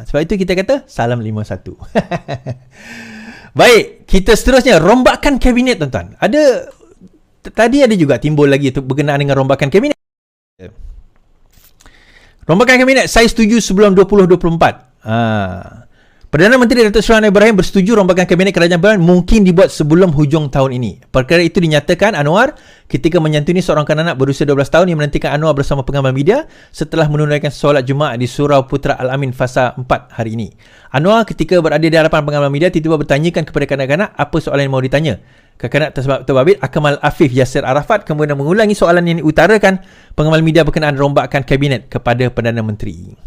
Sebab itu kita kata salam 51. Baik, kita seterusnya rombakan kabinet tuan-tuan. Tadi ada juga timbul lagi berkenaan dengan rombakan kabinet. Rombakan kabinet saya setuju sebelum 2024. Perdana Menteri Datuk Seri Anwar Ibrahim bersetuju rombakan kabinet kerajaan baran mungkin dibuat sebelum hujung tahun ini. Perkara itu dinyatakan Anwar ketika menyantuni seorang kanak-kanak berusia 12 tahun yang menantikan Anwar bersama pengamal media setelah menunaikan solat Jumaat di Surau Putra Al-Amin Fasa 4 hari ini. Anwar ketika berada di hadapan pengamal media tiba-tiba bertanyakan kepada kanak-kanak apa soalan yang mau ditanya. Kanak-kanak terbabit Akmal Afif Yasir Arafat kemudian mengulangi soalan yang diutarakan pengamal media berkenaan rombakan kabinet kepada Perdana Menteri.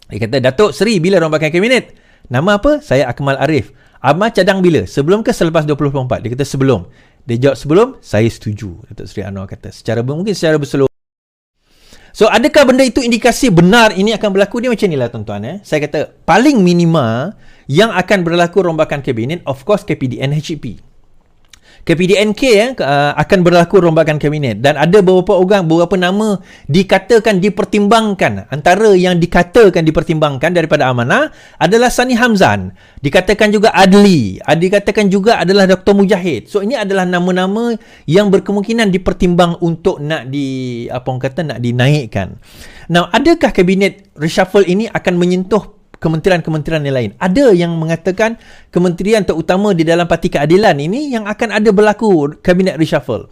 Dia kata, Datuk Seri, bila rombakan kabinet? Nama apa? Saya Akmal Arif. Amal cadang bila? Sebelum ke selepas 2024? Dia kata sebelum. Dia jawab sebelum, saya setuju. Datuk Seri Anwar kata. Mungkin secara berseluruh. So, adakah benda itu indikasi benar ini akan berlaku? Dia macam inilah tuan-tuan. Saya kata, paling minima yang akan berlaku rombakan kabinet, of course KPDN HEP. KPDNK akan berlaku rombakan kabinet dan ada beberapa nama dikatakan dipertimbangkan. Antara yang dikatakan dipertimbangkan daripada amanah adalah Sani Hamzan, dikatakan juga Adli, dikatakan juga adalah Dr. Mujahid. So ini adalah nama-nama yang berkemungkinan dipertimbang untuk nak dinaikkan. Now, adakah kabinet reshuffle ini akan menyentuh kementerian-kementerian yang lain? Ada yang mengatakan kementerian terutama di dalam Parti Keadilan ini yang akan ada berlaku kabinet reshuffle.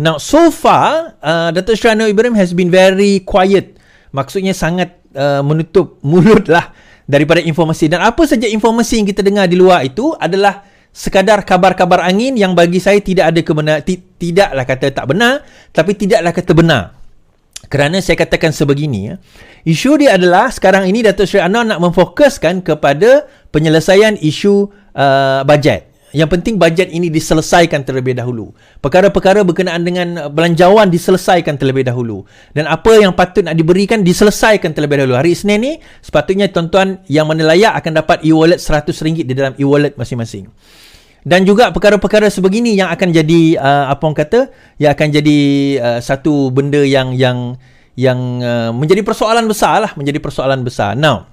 Now, so far, Datuk Seri Anwar Ibrahim has been very quiet. Maksudnya sangat menutup mulut lah daripada informasi. Dan apa saja informasi yang kita dengar di luar itu adalah sekadar kabar-kabar angin yang bagi saya tidak ada kebenaran. Tidaklah kata tak benar, tapi tidaklah kata benar. Kerana saya katakan sebegini, isu dia adalah sekarang ini Datuk Seri Anwar nak memfokuskan kepada penyelesaian isu bajet. Yang penting bajet ini diselesaikan terlebih dahulu. Perkara-perkara berkenaan dengan belanjawan diselesaikan terlebih dahulu. Dan apa yang patut nak diberikan diselesaikan terlebih dahulu. Hari Isnin ni sepatutnya tuan-tuan yang mana layak akan dapat e-wallet RM100 di dalam e-wallet masing-masing. Dan juga perkara-perkara sebegini yang akan jadi yang akan jadi satu benda yang menjadi persoalan besar lah, Now,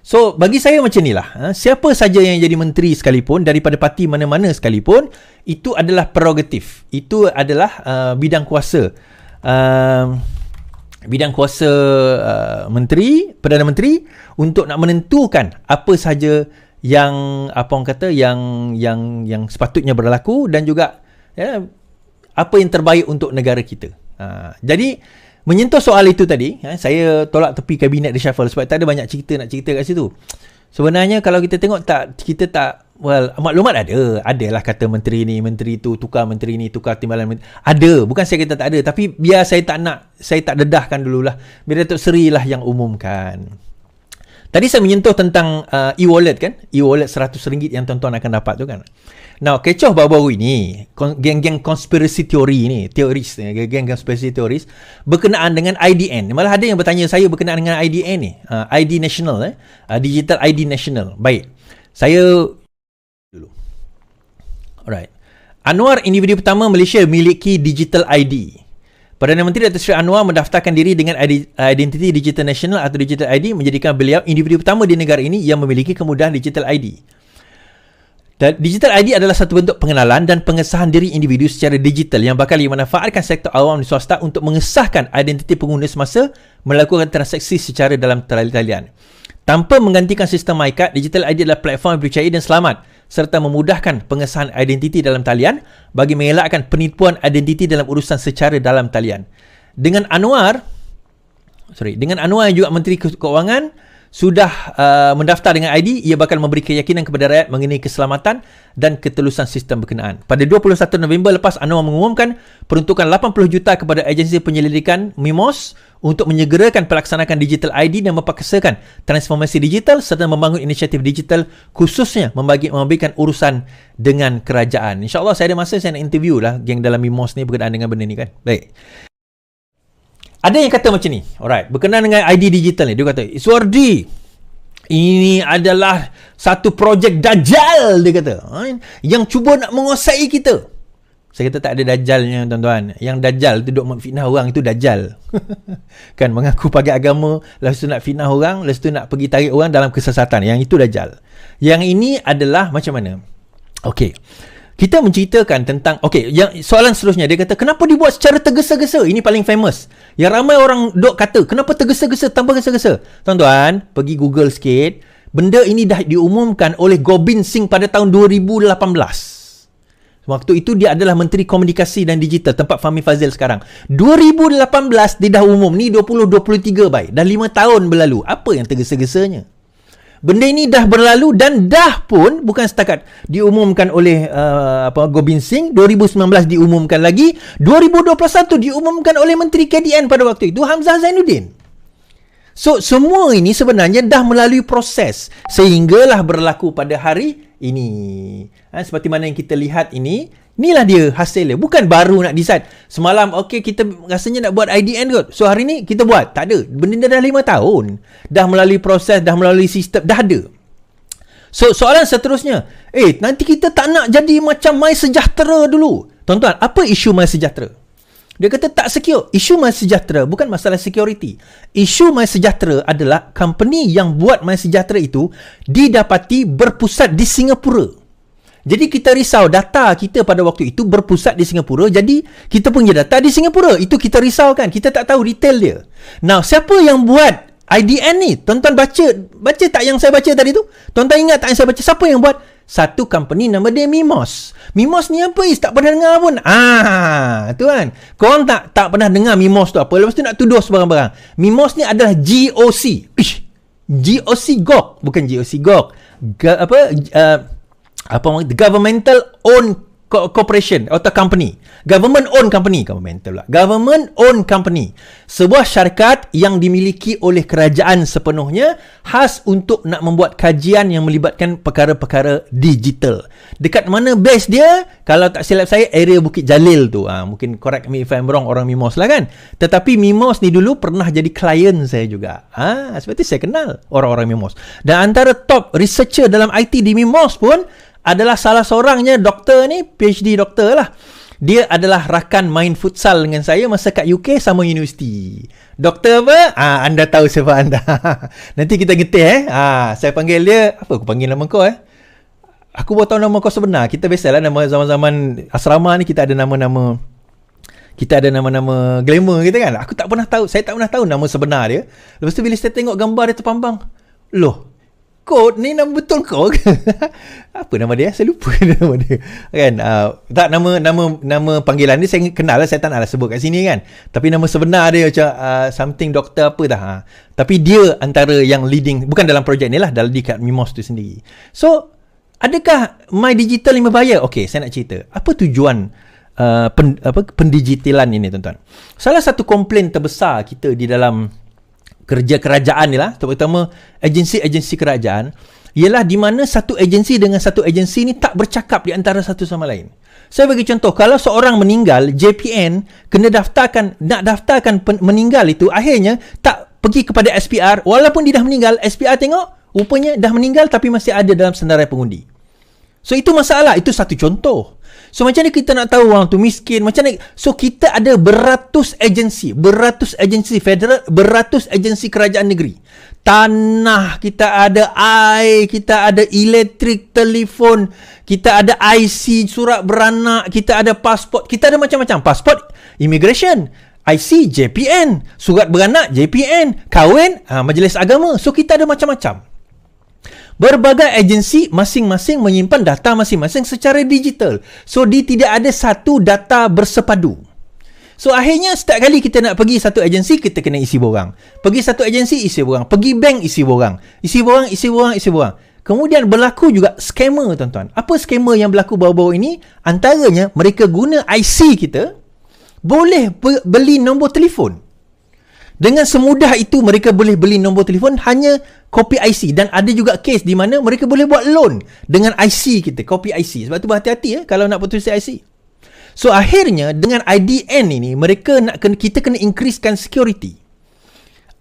so bagi saya macam inilah, siapa saja yang jadi menteri sekalipun daripada parti mana-mana sekalipun, itu adalah prerogatif, itu adalah bidang kuasa menteri, Perdana Menteri untuk nak menentukan apa saja yang yang sepatutnya berlaku dan juga apa yang terbaik untuk negara kita. Jadi menyentuh soal itu tadi, saya tolak tepi kabinet reshuffle sebab tak ada banyak cerita nak cerita kat situ. Sebenarnya kalau kita tengok maklumat adalah kata menteri ni, menteri tu tukar, menteri ni tukar timbalan ada, bukan saya kata tak ada, tapi biar saya tak dedahkan dululah, biar Datuk Seri lah yang umumkan. Tadi saya menyentuh tentang e-wallet kan? E-wallet RM100 yang tuan-tuan akan dapat tu kan. Now, kecoh baru-baru ini, geng-geng conspiracy theory ni, geng conspiracy theories berkenaan dengan IDN. Malah ada yang bertanya saya berkenaan dengan IDN ni. ID National, Digital ID National. Baik. Saya dulu. Alright. Anwar individu pertama Malaysia memiliki Digital ID. Perdana Menteri Datuk Seri Anwar mendaftarkan diri dengan Identity Digital National atau Digital ID menjadikan beliau individu pertama di negara ini yang memiliki kemudahan Digital ID. Dan Digital ID adalah satu bentuk pengenalan dan pengesahan diri individu secara digital yang bakal dimanfaatkan sektor awam dan swasta untuk mengesahkan identiti pengguna semasa melakukan transaksi secara dalam talian. Tanpa menggantikan sistem MyCard, Digital ID adalah platform yang dipercayai dan selamat serta memudahkan pengesahan identiti dalam talian bagi mengelakkan penipuan identiti dalam urusan secara dalam talian. Dengan Anwar yang juga Menteri Keuangan sudah mendaftar dengan ID, ia bakal memberi keyakinan kepada rakyat mengenai keselamatan dan ketelusan sistem berkenaan. Pada 21 November lepas, Anwar mengumumkan peruntukan 80 juta kepada agensi penyelidikan MIMOS untuk menyegerakan pelaksanaan Digital ID dan memperkasakan transformasi digital serta membangun inisiatif digital khususnya memberikan urusan dengan kerajaan. InsyaAllah saya ada masa saya nak interview lah geng dalam MIMOS ni berkenaan dengan benda ni kan. Baik. Ada yang kata macam ni. Alright. Berkenaan dengan ID digital ni. Dia kata, Iswardi, ini adalah satu projek Dajjal, dia kata. Yang cuba nak menguasai kita. Saya kata tak ada dajjalnya tuan-tuan. Yang dajjal tu duk memfitnah orang, itu dajjal. Kan mengaku pakai agama, lepas tu nak fitnah orang, lepas tu nak pergi tarik orang dalam kesesatan. Yang itu dajjal. Yang ini adalah macam mana? Okey. Kita menceritakan tentang, yang soalan seterusnya dia kata kenapa dibuat secara tergesa-gesa? Ini paling famous. Yang ramai orang duk kata kenapa tergesa-gesa tanpa gesa-gesa? Tuan-tuan, pergi Google sikit. Benda ini dah diumumkan oleh Gobind Singh pada tahun 2018. Waktu itu dia adalah Menteri Komunikasi dan Digital, tempat Fahmi Fazil sekarang. 2018 dia dah umum. Ni 2023 baik. Dah 5 tahun berlalu. Apa yang tergesa-gesanya? Benda ini dah berlalu dan dah pun bukan setakat diumumkan oleh Gobind Singh, 2019 diumumkan lagi, 2021 diumumkan oleh Menteri KDN pada waktu itu, Hamzah Zainuddin. So, semua ini sebenarnya dah melalui proses sehinggalah berlaku pada hari ini. Seperti mana yang kita lihat ini, inilah dia hasilnya. Bukan baru nak decide. Semalam, kita rasanya nak buat IDN kot. So, hari ni kita buat. Tak ada. Benda dah 5 tahun. Dah melalui proses, dah melalui sistem, dah ada. So, soalan seterusnya. Nanti kita tak nak jadi macam MySejahtera dulu. Tuan-tuan, apa isu MySejahtera? Dia kata tak secure. Isu MySejahtera bukan masalah security. Isu MySejahtera adalah company yang buat MySejahtera itu didapati berpusat di Singapura. Jadi kita risau data kita pada waktu itu berpusat di Singapura. Jadi kita punya data di Singapura. Itu kita risaukan. Kita tak tahu detail dia. Now, siapa yang buat IDN ni? Tuan-tuan baca tak yang saya baca tadi tu? Tuan-tuan ingat tak yang saya baca? Siapa yang buat? Satu company nama dia Mimos. Mimos ni apa? Tak pernah dengar pun. Tu kan. Korang tak pernah dengar Mimos tu apa. Lepas tu nak tuduh sebarang-barang. Mimos ni adalah GOC. GOC GOC. Bukan GOC GOC. Governmental Owned Corporation atau company. Government owned company. Government owned company. Sebuah syarikat yang dimiliki oleh kerajaan sepenuhnya, khas untuk nak membuat kajian yang melibatkan perkara-perkara digital. Dekat mana base dia? Kalau tak silap saya, area Bukit Jalil tu. Mungkin correct me if I'm wrong, orang Mimos lah kan. Tetapi Mimos ni dulu pernah jadi klien saya juga. Seperti saya kenal orang-orang Mimos. Dan antara top researcher dalam IT di Mimos pun adalah salah seorangnya doktor ni, PhD doktor lah. Dia adalah rakan main futsal dengan saya masa kat UK sama universiti. Doktor apa? Anda tahu siapa anda. Nanti kita getih saya panggil dia, apa aku panggil nama kau Aku baru tahu nama kau sebenar. Kita biasalah nama zaman-zaman asrama ni kita ada nama-nama glamour kita kan. Aku tak pernah tahu, saya tak pernah tahu nama sebenar dia. Lepas tu bila saya tengok gambar dia terpampang, loh, kod ni nama betul kau ke? Apa nama dia? Saya lupa nama dia. Kan? Tak, nama panggilan dia saya kenal lah. Saya tak naklah sebut kat sini kan. Tapi nama sebenar dia macam something doktor apa dah. Tapi dia antara yang leading, bukan dalam projek ni lah, dalam dekat Mimos tu sendiri. So, adakah My Digital ni berbahaya? Saya nak cerita. Apa tujuan pendigitalan ini, tuan-tuan? Salah satu komplain terbesar kita di dalam kerja kerajaan ni lah, terutama agensi-agensi kerajaan, ialah di mana satu agensi dengan satu agensi ni tak bercakap di antara satu sama lain. Saya bagi contoh, kalau seorang meninggal, JPN nak daftarkan meninggal itu, akhirnya tak pergi kepada SPR, walaupun dia dah meninggal, SPR tengok, rupanya dah meninggal tapi masih ada dalam senarai pengundi. So itu masalah, itu satu contoh. So macam mana kita nak tahu orang tu miskin? Macam mana? So kita ada beratus agensi federal, beratus agensi kerajaan negeri. Tanah, kita ada air, kita ada elektrik, telefon, kita ada IC, surat beranak, kita ada pasport, kita ada macam-macam. Pasport, immigration, IC, JPN, surat beranak, JPN, kahwin, majlis agama. So kita ada macam-macam. Berbagai agensi masing-masing menyimpan data masing-masing secara digital. So, tidak ada satu data bersepadu. So, akhirnya setiap kali kita nak pergi satu agensi, kita kena isi borang. Pergi satu agensi, isi borang. Pergi bank, isi borang. Isi borang. Kemudian berlaku juga scammer, tuan-tuan. Apa scammer yang berlaku baru-baru ini? Antaranya, mereka guna IC kita, boleh beli nombor telefon. Dengan semudah itu mereka boleh beli nombor telefon hanya kopi IC, dan ada juga kes di mana mereka boleh buat loan dengan IC kita, kopi IC. Sebab tu berhati-hati kalau nak putus IC. So akhirnya dengan IDN ini kita kena increasekan security.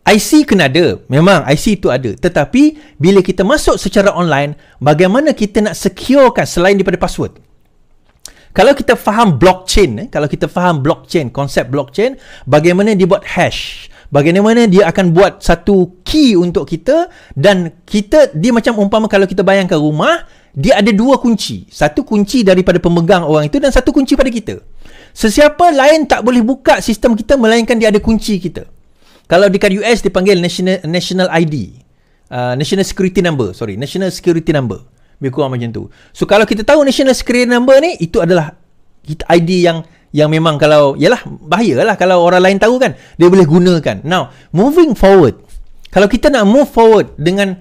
IC kena ada, memang IC itu ada, tetapi bila kita masuk secara online, bagaimana kita nak securekan selain daripada password? Kalau kita faham blockchain, konsep blockchain, bagaimana dia buat hash, bagaimana dia akan buat satu key untuk kita, dan dia macam umpama kalau kita bayangkan rumah, dia ada dua kunci. Satu kunci daripada pemegang orang itu dan satu kunci pada kita. Sesiapa lain tak boleh buka sistem kita melainkan dia ada kunci kita. Kalau dekat US dipanggil national ID, national security number. Lebih kurang macam tu. So kalau kita tahu national security number ni, itu adalah ID yang memang kalau, yalah, bahayalah kalau orang lain tahu kan, dia boleh gunakan. Now, moving forward, kalau kita nak move forward dengan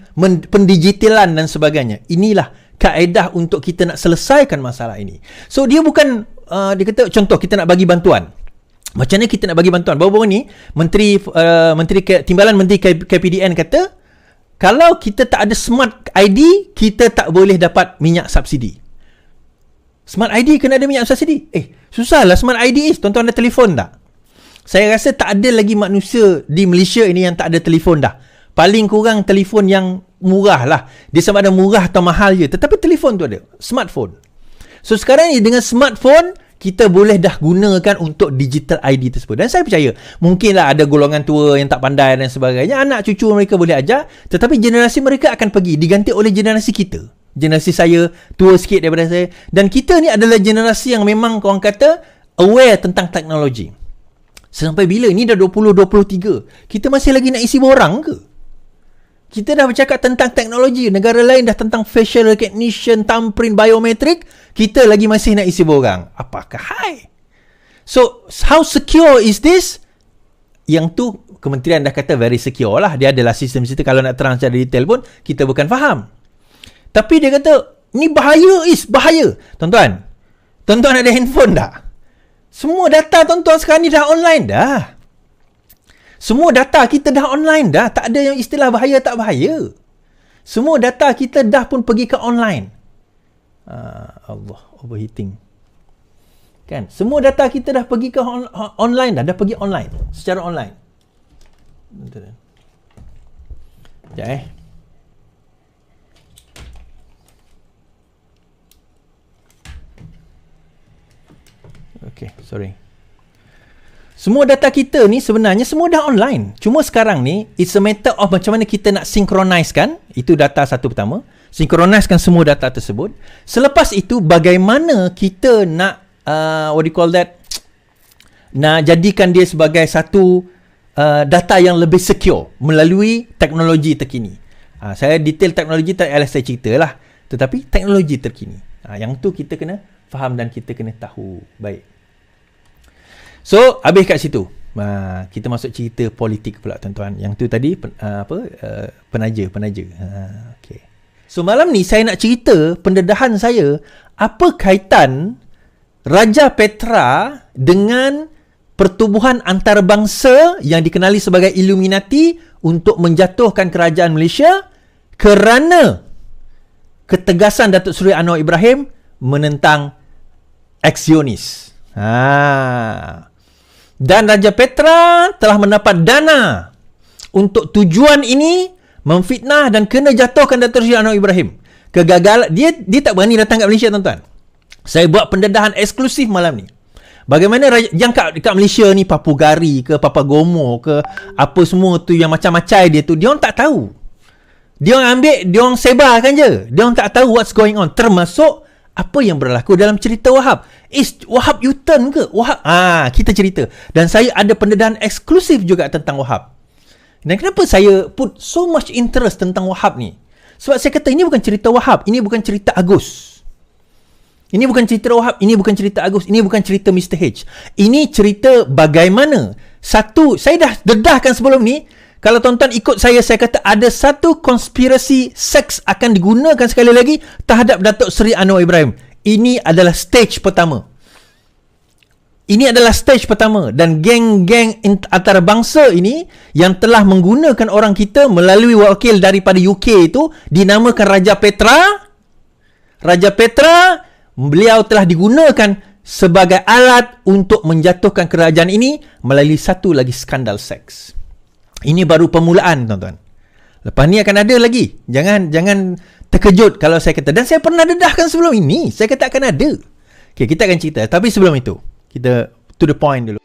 pendigitalan dan sebagainya, inilah kaedah untuk kita nak selesaikan masalah ini. So dia bukan, dia kata contoh kita nak bagi bantuan. Macam mana kita nak bagi bantuan? Baru-baru ni Timbalan Menteri KPDN kata, kalau kita tak ada smart ID, kita tak boleh dapat minyak subsidi. Smart ID kena ada minyak subsidi. Susahlah smart ID. Tuan-tuan ada telefon tak? Saya rasa tak ada lagi manusia di Malaysia ini yang tak ada telefon dah. Paling kurang telefon yang murah lah. Dia sama ada murah atau mahal je. Tetapi telefon tu ada. Smartphone. So sekarang ni dengan smartphone, kita boleh dah gunakan untuk digital ID tersebut. Dan saya percaya, mungkinlah ada golongan tua yang tak pandai dan sebagainya. Anak cucu mereka boleh ajar. Tetapi generasi mereka akan pergi, diganti oleh generasi kita. Generasi saya, tua sikit daripada saya. Dan kita ni adalah generasi yang memang orang kata aware tentang teknologi. Sampai bila? Ini dah 2023. Kita masih lagi nak isi borang ke? Kita dah bercakap tentang teknologi. Negara lain dah tentang facial recognition, thumbprint, biometrik. Kita lagi masih nak isi borang. Apakah hai? So, how secure is this? Yang tu, kementerian dah kata very secure lah. Dia adalah sistem-sistem. Kalau nak terang secara detail pun, kita bukan faham. Tapi dia kata, ni bahaya bahaya. Tuan-tuan ada handphone tak? Semua data tuan-tuan sekarang ni dah online dah. Semua data kita dah online dah. Tak ada yang istilah bahaya tak bahaya. Semua data kita dah pun pergi ke online. Allah, overheating. Kan? Semua data kita dah pergi ke online dah. Dah pergi online. Secara online. Sekejap Okay, sorry. Semua data kita ni sebenarnya semua dah online. Cuma sekarang ni, it's a matter of macam mana kita nak synchronise-kan. Itu data satu pertama. Synchronise-kan semua data tersebut. Selepas itu, bagaimana kita nak, what do you call that? Nak jadikan dia sebagai satu data yang lebih secure melalui teknologi terkini. Saya detail teknologi tak adalah saya cerita lah. Tetapi teknologi terkini. Yang tu kita kena faham dan kita kena tahu. Baik. So, habis kat situ. Kita masuk cerita politik pula tuan-tuan. Yang tu tadi penaja. Okay. So, malam ni saya nak cerita pendedahan saya, apa kaitan Raja Petra dengan pertubuhan antarabangsa yang dikenali sebagai Illuminati untuk menjatuhkan kerajaan Malaysia kerana ketegasan Datuk Seri Anwar Ibrahim menentang eksionis. Dan Raja Petra telah mendapat dana untuk tujuan ini, memfitnah dan kena jatuhkan Datuk Seri Anwar Ibrahim. Kegagalan dia tak berani datang kat Malaysia tuan-tuan. Saya buat pendedahan eksklusif malam ni. Bagaimana yang kat Malaysia ni, Papugari ke Papagomo ke apa semua tu yang macam-macam dia tu, dia orang tak tahu. Dia orang ambil, dia orang sebarkan je. Dia orang tak tahu what's going on, termasuk apa yang berlaku dalam cerita Wahab. Wahab U-turn ke? Wahab, kita cerita. Dan saya ada pendedahan eksklusif juga tentang Wahab. Dan kenapa saya put so much interest tentang Wahab ni? Sebab saya kata ini bukan cerita Wahab, ini bukan cerita Agus. Ini bukan cerita Wahab, ini bukan cerita Agus, ini bukan cerita Mr. H. Ini cerita bagaimana satu, saya dah dedahkan sebelum ni, kalau tuan-tuan ikut saya kata ada satu konspirasi seks akan digunakan sekali lagi terhadap Datuk Seri Anwar Ibrahim. Ini adalah stage pertama. Ini adalah stage pertama. Dan geng-geng antarabangsa ini yang telah menggunakan orang kita melalui wakil daripada UK itu dinamakan Raja Petra. Raja Petra, beliau telah digunakan sebagai alat untuk menjatuhkan kerajaan ini melalui satu lagi skandal seks. Ini baru permulaan tuan-tuan. Lepas ni akan ada lagi. Jangan terkejut kalau saya kata. Dan saya pernah dedahkan sebelum ini. Saya kata akan ada. Okay, kita akan cerita. Tapi sebelum itu, kita to the point dulu.